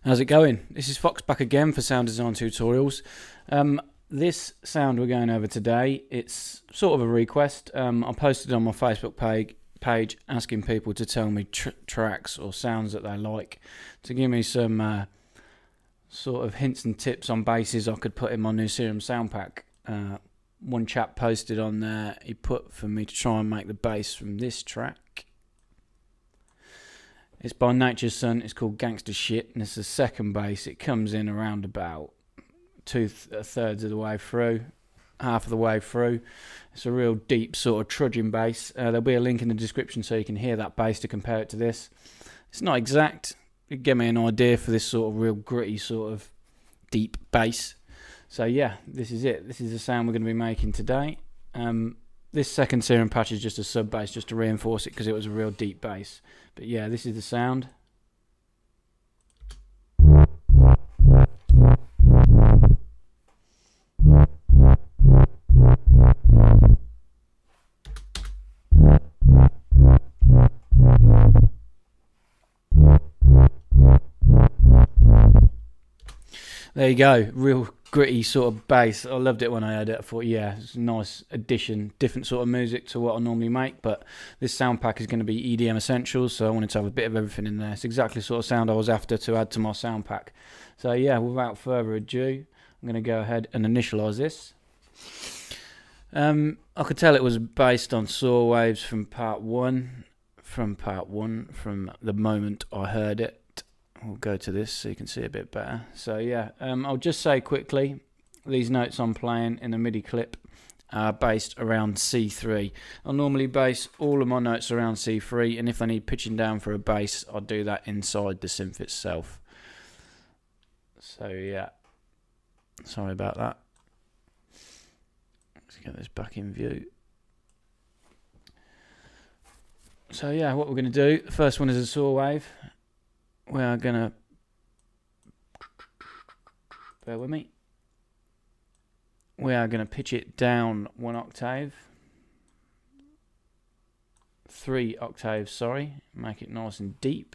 How's it going? This is Fox back again for sound design tutorials. This sound we're going over today, it's sort of a request. I posted on my Facebook page asking people to tell me tracks or sounds that they like, to give me some sort of hints and tips on basses I could put in my new Serum sound pack. One chap posted on there, he put for me to try and make the bass from this track. It's by Nature's Son. It's called Gangsta Shit, and it's the second bass. It comes in around about two-thirds of the way through, half of the way through. It's a real deep sort of trudging bass. There'll be a link in the description so you can hear that bass to compare it to this. It's not exact. It gave me an idea for this sort of real gritty sort of deep bass. So yeah, this is it. This is the sound we're going to be making today. This second Serum patch is just a sub bass just to reinforce it because it was a real deep bass. But yeah, this is the sound. There you go, real gritty sort of bass. I loved it when I heard it. I thought, yeah, it's a nice addition, different sort of music to what I normally make, but this sound pack is going to be EDM essentials, so I wanted to have a bit of everything in there. It's exactly the sort of sound I was after to add to my sound pack. So yeah, without further ado, I'm going to go ahead and initialize this. I could tell it was based on saw waves from part one, from the moment I heard it. We'll go to this so you can see a bit better. So yeah, I'll just say quickly, these notes I'm playing in the MIDI clip are based around C3. I normally base all of my notes around C3, and if I need pitching down for a bass, I'll do that inside the synth itself. So yeah, sorry about that. Let's get this back in view. So yeah, what we're going to do, the first one is a saw wave. We are going to, bear with me, we are going to pitch it down 1 octave, 3 octaves, sorry, make it nice and deep.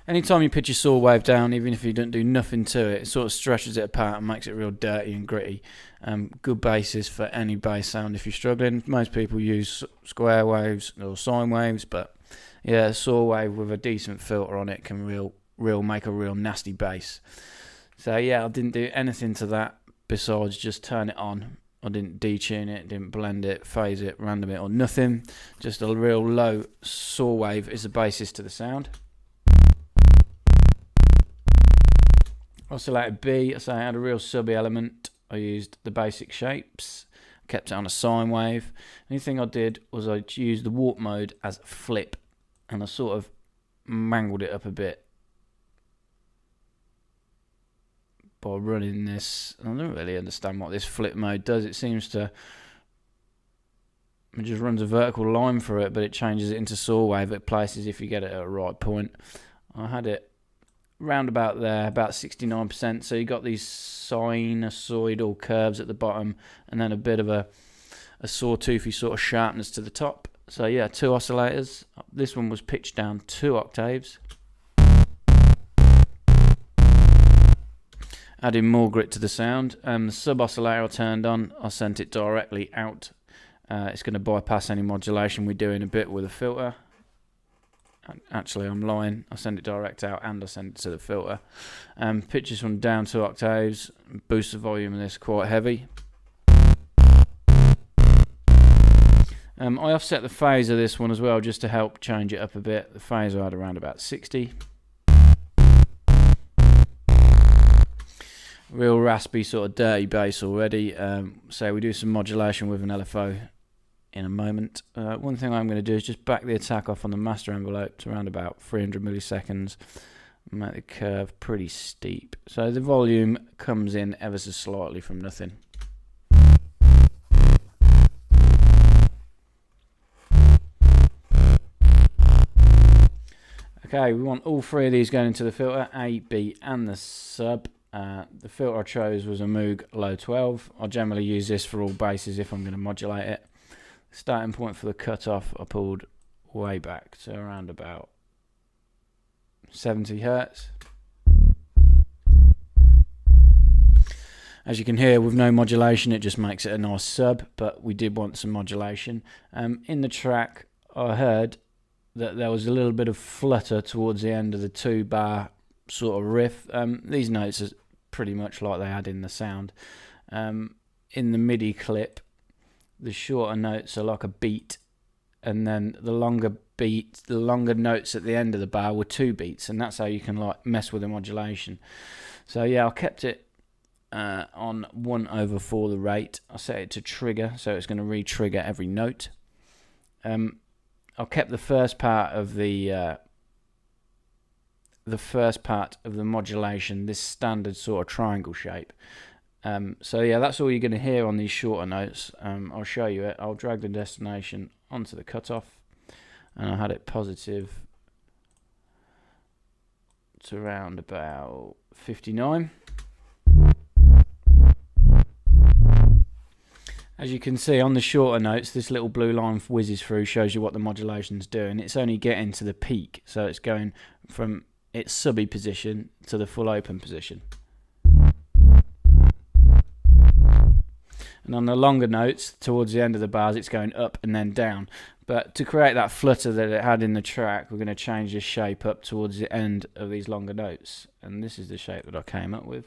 Anytime you pitch your saw wave down, even if you don't do nothing to it, it sort of stretches it apart and makes it real dirty and gritty. Good basis for any bass sound if you're struggling. Most people use square waves or sine waves, but yeah, a saw wave with a decent filter on it can make a real nasty bass. So yeah, I didn't do anything to that besides just turn it on. I didn't detune it, didn't blend it, phase it, random it, or nothing. Just a real low saw wave is the basis to the sound. Oscillator B, so I had a real subby element. I used the basic shapes, kept it on a sine wave. Anything I did was I used the warp mode as flip, and I sort of mangled it up a bit by running this. I don't really understand what this flip mode does. It seems to, it just runs a vertical line through it, but it changes it into saw wave at places if you get it at the right point. I had it round about there, about 69%, so you got these sinusoidal curves at the bottom and then a bit of a sawtoothy sort of sharpness to the top. So yeah, 2 oscillators. This one was pitched down 2 octaves, adding more grit to the sound. The sub oscillator I turned on, I sent it directly out. It's going to bypass any modulation we do in a bit with a filter. Actually, I'm lying. I send it direct out and I send it to the filter. Pitch this one down 2 octaves. Boost the volume of this quite heavy. I offset the phase of this one as well just to help change it up a bit. The phase I had around about 60. Real raspy sort of dirty bass already. So we do some modulation with an LFO in a moment. One thing I'm going to do is just back the attack off on the master envelope to around about 300 milliseconds. Make the curve pretty steep. So the volume comes in ever so slightly from nothing. Okay, we want all 3 of these going into the filter, A, B and the sub. The filter I chose was a Moog Low 12. I generally use this for all basses if I'm going to modulate it. Starting point for the cutoff, I pulled way back to around about 70 hertz. As you can hear, with no modulation, it just makes it a nice sub, but we did want some modulation. In the track, I heard that there was a little bit of flutter towards the end of the 2-bar sort of riff. These notes are pretty much like they had in the sound. In the MIDI clip, the shorter notes are like a beat, and then the longer notes at the end of the bar were 2 beats, and that's how you can like mess with the modulation. So yeah, I kept it on 1/4 the rate. I set it to trigger, so it's going to re-trigger every note. I kept the first part of the modulation, this standard sort of triangle shape. So yeah, that's all you're going to hear on these shorter notes. I'll show you it. I'll drag the destination onto the cutoff, and I had it positive to around about 59. As you can see on the shorter notes, this little blue line whizzes through, shows you what the modulation's doing. It's only getting to the peak, so it's going from its subby position to the full open position. And on the longer notes, towards the end of the bars, it's going up and then down. But to create that flutter that it had in the track, we're going to change this shape up towards the end of these longer notes. And this is the shape that I came up with.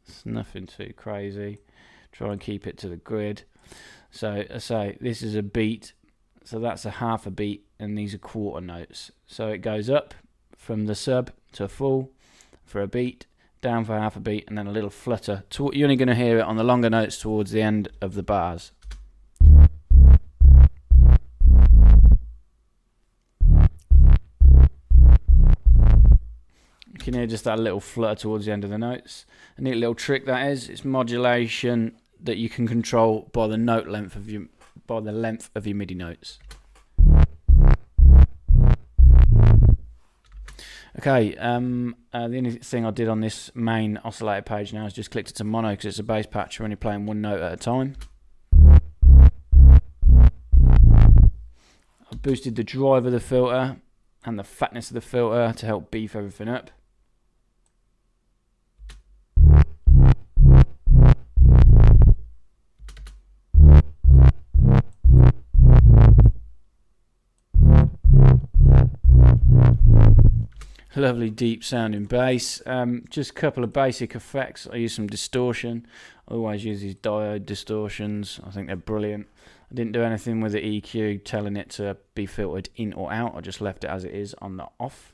It's nothing too crazy. Try and keep it to the grid. So I say this is a beat, so that's a half a beat, and these are quarter notes. So it goes up from the sub to full for a beat, down for half a beat, and then a little flutter. You're only going to hear it on the longer notes towards the end of the bars. You can hear just that little flutter towards the end of the notes. A neat little trick that is. It's modulation that you can control by the note length of your MIDI notes. Okay, the only thing I did on this main oscillator page now is just clicked it to mono because it's a bass patch. We're only playing one note at a time. I boosted the drive of the filter and the fatness of the filter to help beef everything up. Lovely deep sounding bass. Just a couple of basic effects. I use some distortion. I always use these diode distortions. I think they're brilliant. I didn't do anything with the EQ telling it to be filtered in or out. I just left it as it is on the off.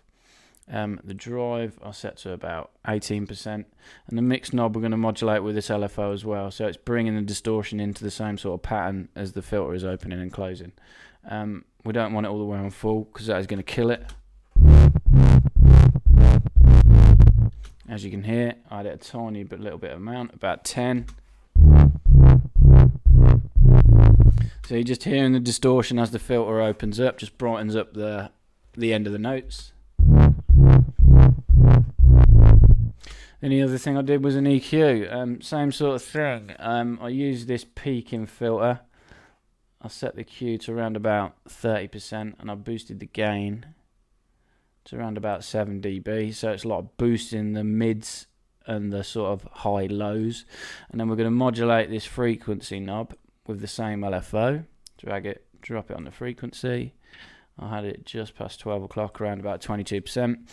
The drive I set to about 18%, and the mix knob we're going to modulate with this LFO as well, so it's bringing the distortion into the same sort of pattern as the filter is opening and closing. We don't want it all the way on full because that is going to kill it. As you can hear, I had it a tiny but little bit amount, about 10. So you're just hearing the distortion as the filter opens up, just brightens up the end of the notes. Then the other thing I did was an EQ, same sort of thing. I used this peaking filter. I set the Q to around about 30% and I boosted the gain to around about 7 dB, so it's like boosting the mids and the sort of high lows. And then we're going to modulate this frequency knob with the same LFO, drag it, drop it on the frequency. I had it just past 12 o'clock, around about 22%.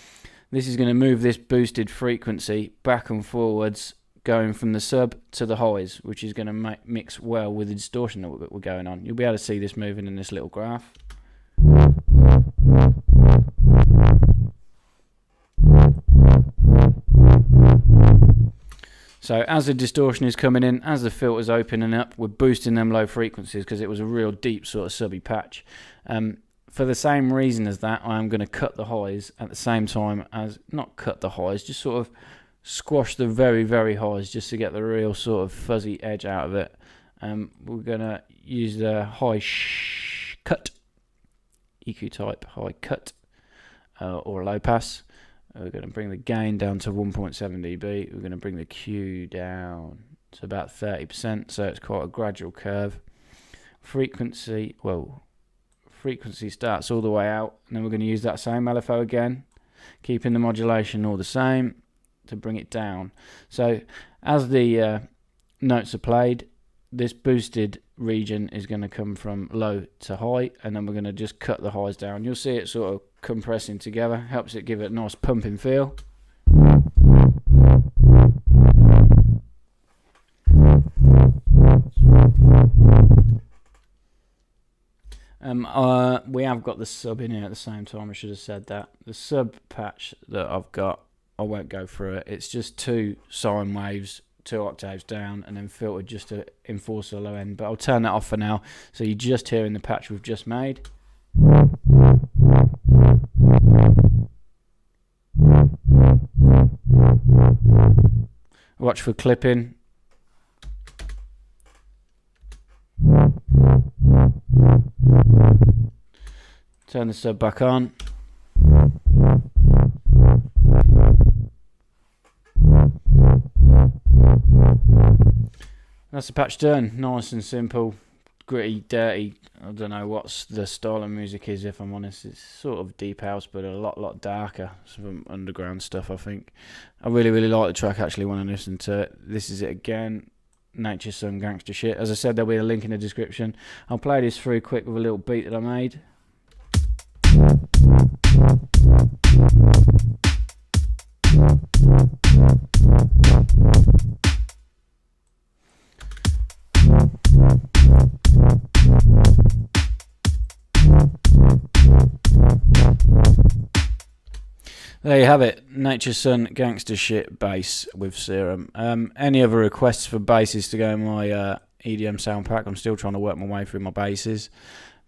This is going to move this boosted frequency back and forwards, going from the sub to the highs, which is going to mix well with the distortion that we're going on. You'll be able to see this moving in this little graph. So as the distortion is coming in, as the filter's opening up, we're boosting them low frequencies because it was a real deep sort of subby patch. For the same reason as that, I am going to cut the highs at the same time as, not cut the highs, just sort of squash the very, very highs just to get the real sort of fuzzy edge out of it. We're going to use the high cut, EQ type high cut, or low pass. We're going to bring the gain down to 1.7 dB. We're going to bring the Q down to about 30%, so it's quite a gradual curve. frequency starts all the way out, and then we're going to use that same LFO again, keeping the modulation all the same to bring it down. So as the notes are played, this boosted region is going to come from low to high, and then we're going to just cut the highs down. You'll see it sort of compressing together, helps it give it a nice pumping feel. We have got the sub in here at the same time. I should have said that. The sub patch that I've got, I won't go through it. It's just 2 sine waves, 2 octaves down, and then filtered just to enforce the low end. But I'll turn that off for now, so you're just hearing the patch we've just made. Watch for clipping. Turn the sub back on. That's the patch done. Nice and simple, gritty, dirty. I don't know what the style of music is, if I'm honest. It's sort of deep house, but a lot darker. Some underground stuff, I think. I really like the track, actually, when I listen to it. This is it again. Nature's Son, Gangsta Shit. As I said, there'll be a link in the description. I'll play this through quick with a little beat that I made. There you have it, Nature's Son, Gangsta Shit bass with Serum. Any other requests for basses to go in my EDM sound pack? I'm still trying to work my way through my basses.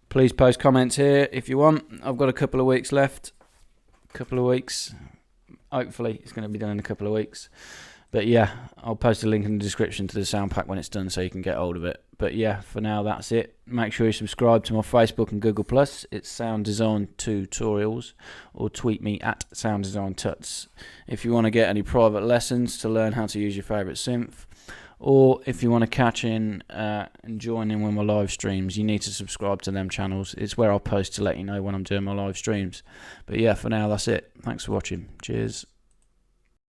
Please post comments here if you want. I've got a couple of weeks left. Hopefully it's going to be done in a couple of weeks. But yeah, I'll post a link in the description to the sound pack when it's done, so you can get hold of it. But yeah, for now that's it. Make sure you subscribe to my Facebook and Google+. It's Sound Design Tutorials, or tweet me at Sound Design Tuts if you want to get any private lessons to learn how to use your favourite synth, or if you want to catch in and join in with my live streams. You need to subscribe to them channels. It's where I'll post to let you know when I'm doing my live streams. But yeah, for now that's it. Thanks for watching. Cheers.